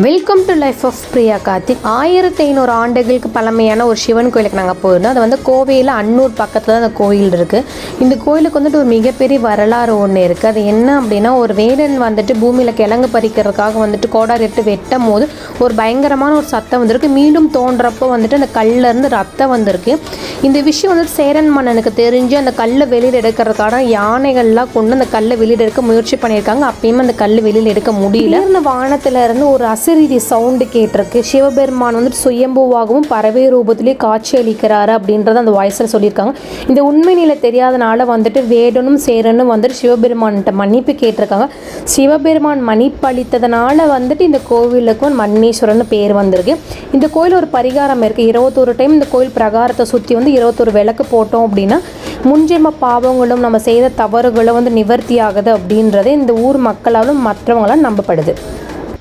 Welcome to life of Priya Karthik. 1500 ஆண்டுகளுக்கு பழமையான ஒரு சிவன் கோயிலுக்கு நாங்கள் போயிருந்தோம். அது வந்து கோவையில் அன்னூர் பக்கத்தில் தான் அந்த கோயில் இருக்குது. இந்த கோயிலுக்கு வந்துட்டு ஒரு மிகப்பெரிய வரலாறு ஒன்று இருக்குது. அது என்ன அப்படின்னா, ஒரு வேடன் வந்துட்டு பூமியில் கிழங்கு பறிக்கிறதுக்காக வந்துட்டு கோடாரி எடுத்து வெட்டும் போது ஒரு பயங்கரமான ஒரு சத்தம் வந்திருக்கு. மீண்டும் தோன்றப்போ வந்துட்டு அந்த கல்லேருந்து ரத்தம் வந்திருக்கு. இந்த விஷயம் வந்துட்டு சேரன் மன்னனுக்கு தெரிஞ்சு அந்த கல்லை வெளியில் எடுக்கிறதுக்கான யானைகள்லாம் கொண்டு அந்த கல்லை வெளியில் எடுக்க முயற்சி பண்ணியிருக்காங்க. அப்பயுமே அந்த கல் வெளியில் எடுக்க முடியல. இந்த வானத்தில் இருந்து ஒரு அசரீரி சவுண்டு கேட்டிருக்கு. சிவபெருமான் வந்துட்டு சுயம்புவாகவும் பறவை ரூபத்திலேயே காட்சி அளிக்கிறாரு அப்படின்றத அந்த வாய்ஸில் சொல்லியிருக்காங்க. இந்த உண்மை நிலை தெரியாதனால வந்துட்டு வேடனும் சேரனும் வந்துட்டு சிவபெருமான்கிட்ட மன்னிப்பு கேட்டிருக்காங்க. சிவபெருமான் மன்னிப்பளித்ததுனால வந்துட்டு இந்த கோவிலுக்கு மன்னீஸ்வரன் பேர் வந்திருக்கு. இந்த கோயில் ஒரு பரிகாரம் இருக்குது. 21 டைம் இந்த கோயில் பிரகாரத்தை சுற்றி வந்து 21 விளக்கு போட்டோம் அப்படின்னா முன்ஜென்ம பாவங்களும் நம்ம செய்த தவறுகளும் வந்து நிவர்த்தி ஆகுது அப்படின்றது இந்த ஊர் மக்களாலும் மற்றவங்களாலும் நம்பப்படுது.